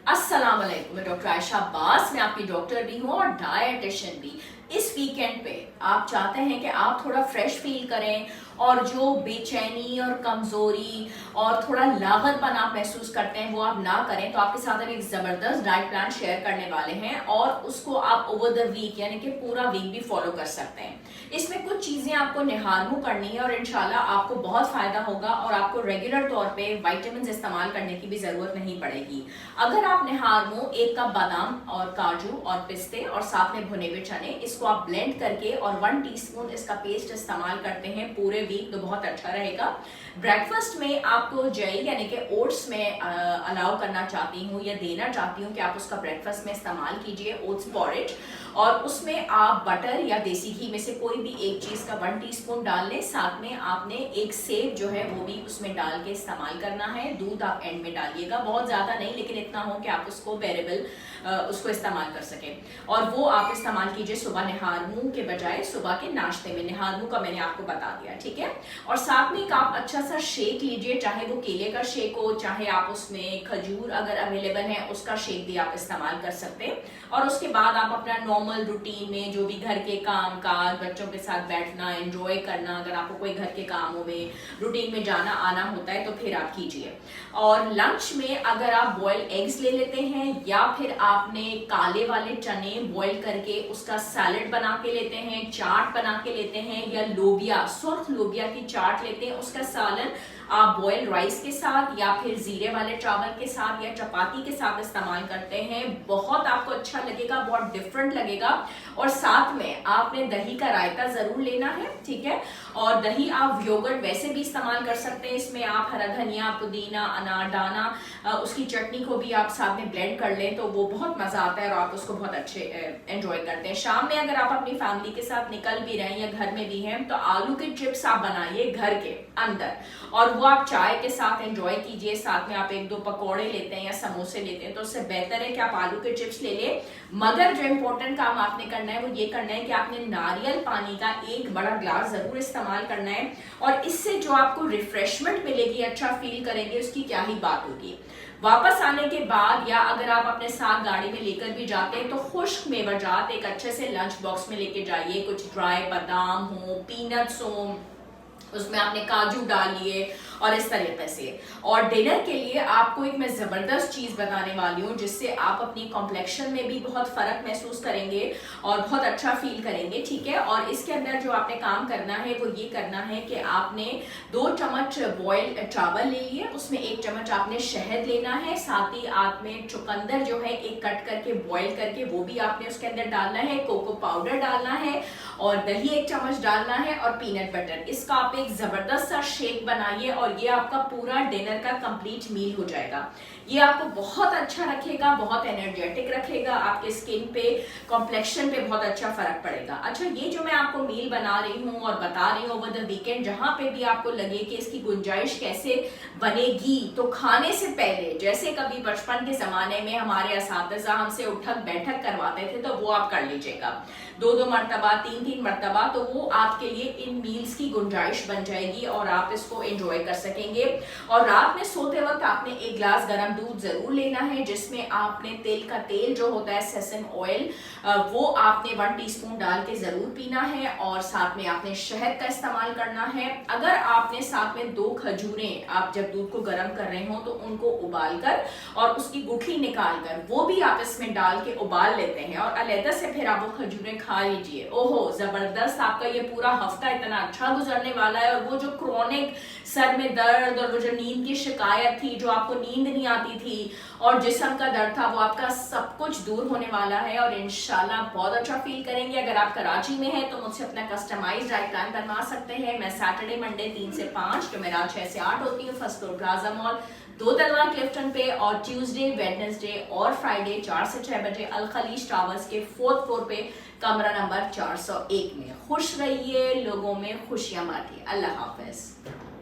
अस्सलाम वालेकुम, मैं डॉक्टर आयशा अब्बास। मैं आपकी डॉक्टर भी हूँ और डायटिशियन भी। इस वीकेंड पे आप चाहते हैं कि आप थोड़ा फ्रेश फील करें और जो बेचैनी और कमजोरी और थोड़ा लागतपन आप महसूस करते हैं वो आप ना करें, तो आपके साथ हम एक जबरदस्त डाइट प्लान शेयर करने वाले हैं और उसको आप ओवर द वीक यानी कि पूरा वीक भी फॉलो कर सकते हैं। इसमें कुछ चीजें आपको निहारमू करनी है और इंशाल्लाह आपको बहुत फायदा होगा और आपको रेगुलर तौर पे विटामिन इस्तेमाल करने की भी जरूरत नहीं पड़ेगी। अगर आप निहारमू 1 कप बादाम और काजू और पिस्ते और साथ में भुने हुए चने, इसको आप ब्लेंड करके और 1 टीस्पून इसका पेस्ट इस्तेमाल करते हैं पूरे वीक, तो बहुत अच्छा रहेगा। ब्रेकफास्ट में आपको जई यानी कि ओट्स में अलाउ करना चाहती हूँ या देना चाहती हूँ कि आप उसका ब्रेकफास्ट में इस्तेमाल कीजिए, ओट्स पॉरेज, और उसमें आप बटर या देसी घी में से कोई भी एक चीज का 1 टीस्पून डाल लें। साथ में आपने एक सेब जो है वो भी उसमें डाल के इस्तेमाल करना है। दूध आप एंड में डालिएगा, बहुत ज्यादा नहीं लेकिन इतना हो कि आप उसको वेरेबल उसको इस्तेमाल कर सके। और वो आप इस्तेमाल कीजिए सुबह निहारमू के बजाय सुबह के नाश्ते में। निहारमू का मैंने आपको बता दिया, ठीक है। और साथ में एक आप अच्छा सा शेक लीजिए, चाहे वो केले का शेक हो, चाहे आप उसमें खजूर अगर अवेलेबल है उसका शेक भी आप इस्तेमाल कर सकते हैं। और उसके बाद आप अपना नॉर्मल रूटीन में जो भी घर के काम काज, बच्चों के साथ बैठना, एंजॉय करना, अगर आपको कोई घर के कामों में रूटीन में जाना आना होता है तो फिर आप कीजिए। और लंच में अगर आप बॉयल एग्स ले लेते हैं या फिर आपने काले वाले चने बॉयल करके उसका सैलेड बना के लेते हैं, चाट बना के लेते हैं, या लोबिया, सुर्ख लोबिया की चाट लेते हैं, उसका सालन आप बॉयल राइस के साथ या फिर जीरे वाले चावल के साथ या चपाती के साथ इस्तेमाल करते हैं, बहुत आपको अच्छा लगेगा, बहुत डिफरेंट लगेगा। और साथ में आपने दही का रायता जरूर लेना है, ठीक है। और दही आप योगर्ट वैसे भी इस्तेमाल कर सकते हैं, इसमें आप हरा धनिया, पुदीना, अनारदाना, उसकी चटनी को भी आप साथ में ब्लेंड कर लें तो वो बहुत मजा आता है और आप उसको बहुत अच्छे एंजॉय करते हैं। शाम में अगर आप अपनी फैमिली के साथ निकल भी रहे हैं या घर में भी हैं तो आलू के चिप्स आप बनाइए घर के अंदर और वो आप चाय के साथ एंजॉय कीजिए। साथ में आप 1-2 पकौड़े लेते हैं या समोसे लेते हैं तो उससे बेहतर है कि आप आलू के चिप्स ले लें। मगर जो इम्पोर्टेंट काम आपने करना है वो ये करना है कि आपने नारियल पानी का 1 बड़ा ग्लास जरूर इस्तेमाल करना है और इससे जो आपको रिफ्रेशमेंट मिलेगी, अच्छा फील करेंगे, उसकी क्या ही बात होगी। वापस आने के बाद या अगर आप अपने साथ गाड़ी में लेकर भी जाते हैं तो खुश्क मेवाजात एक अच्छे से लंच बॉक्स में लेके जाइए। कुछ ड्राई बादाम हो, पीनट्स हो, उसमें आपने काजू डालिए और इस तरीके से। और डिनर के लिए आपको एक मैं जबरदस्त चीज बताने वाली हूँ जिससे आप अपनी कॉम्प्लेक्शन में भी बहुत फर्क महसूस करेंगे और बहुत अच्छा फील करेंगे, ठीक है। और इसके अंदर जो आपने काम करना है वो ये करना है कि आपने 2 चम्मच बॉइल्ड चावल ले लिए, उसमें 1 चम्मच आपने शहद लेना है, साथ ही आपने चुकंदर जो है एक कट करके बॉइल करके वो भी आपने उसके अंदर डालना है, कोको पाउडर डालना है और दही 1 चम्मच डालना है और पीनट बटर। इसका आप एक जबरदस्त सा शेक बनाइए और ये आपका पूरा डिनर का कंप्लीट मील हो जाएगा। ये आपको बहुत अच्छा रखेगा, बहुत एनर्जेटिक रखेगा, आपके स्किन पे, कॉम्प्लेक्शन पे बहुत अच्छा फर्क पड़ेगा। अच्छा, ये जो मैं आपको मील बना रही हूँ और बता रही हूँ ओवर द वीकेंड, जहां पे भी आपको लगे कि इसकी गुंजाइश कैसे बनेगी, तो खाने से पहले जैसे कभी बचपन के जमाने में हमारे असातिज़ा हमसे उठक बैठक करवाते थे तो वो आप कर लीजिएगा 2-2 मरतबा, 3-3 मरतबा, तो वो आपके लिए इन मील्स की गुंजाइश बन जाएगी और आप इसको एंजॉय कर सकेंगे। और रात में सोते वक्त आपने 1 ग्लास गर्म दूध जरूर लेना है जिसमें आपने तिल का तेल जो होता है, सेसम ऑयल, वो आपने 1 टीस्पून डाल के जरूर पीना है और साथ में आपने शहद का इस्तेमाल करना है। अगर आपने साथ में 2 खजूरें, आप जब दूध को गर्म कर रहे हो तो उनको उबाल कर और उसकी गुठली निकाल कर वो भी आप इसमें डाल के उबाल लेते हैं और अलग से फिर आप वो खजूरें खा लीजिए। ओहो जबरदस्त, आपका ये पूरा हफ्ता इतना अच्छा गुजरने वाला है। और वो जो क्रोनिक सर में दर्द और वो जो नींद की शिकायत थी, जो आपको नींद नहीं आती थी और जिस्म का दर्द था, वो आपका सब कुछ दूर होने वाला है और इंशाल्लाह बहुत अच्छा फील करेंगे। अगर आप कराची में हैं तो मुझसे अपना कस्टमाइज्ड डाइट प्लान बनवा सकते हैं। मैं सैटरडे मंडे 3 से 5, जो मेरा 6 से 8 होती हूँ, फर्स्ट फ्लोर प्लाजा मॉल 2 तलवार क्लिफ्टन पे, और ट्यूसडे, वेडनेसडे और फ्राइडे 4 से 6 बजे अल खलीज टावर्स के 4th फ्लोर पे कमरा नंबर 401 में। खुश रहिए, लोगों में खुशियां बांटिए। अल्लाह हाफिज।